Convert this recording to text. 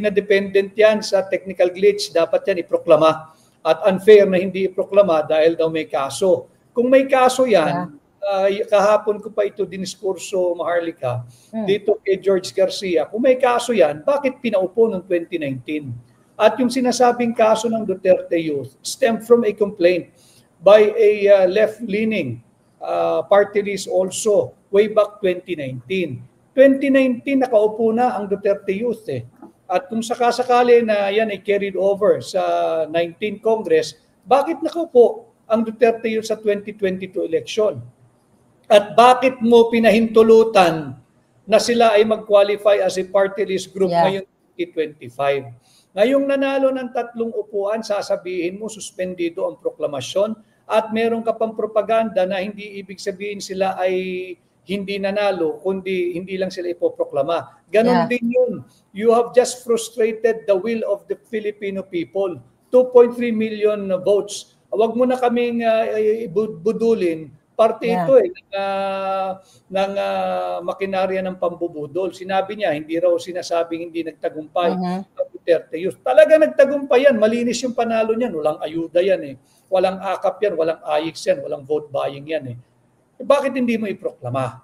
na dependent yan sa technical glitch, dapat yan iproklama. At unfair na hindi iproklama dahil daw may kaso. Kung may kaso yan, kahapon ko pa ito diniskurso, Maharlika, dito kay George Garcia, kung may kaso yan, bakit pinaupo noong 2019? At yung sinasabing kaso ng Duterte Youth stemmed from a complaint by a left-leaning party list also way back 2019. 2019, nakaupo na ang Duterte Youth eh. At kung sakasakali na yan ay carried over sa 19th Congress, bakit nakaupo ang Duterte Youth sa 2022 election? At bakit mo pinahintulutan na sila ay mag-qualify as a party list group ngayong 2025? Ngayong nanalo ng 3 upuan, sasabihin mo suspendido ang proklamasyon at meron ka pang propaganda na hindi ibig sabihin sila ay hindi nanalo, kundi hindi lang sila ipoproklama. Ganon din yun. You have just frustrated the will of the Filipino people. 2.3 million votes. Huwag mo na kaming budulin. Parte ito ng makinarya ng pambubudol. Sinabi niya, hindi raw sinasabing hindi nagtagumpay ang Duterte Youth. Talaga nagtagumpay yan. Malinis yung panalo niyan. Walang ayuda yan eh. Walang akap yan, walang AIX yan, walang vote buying yan eh. Bakit hindi mo iproklama?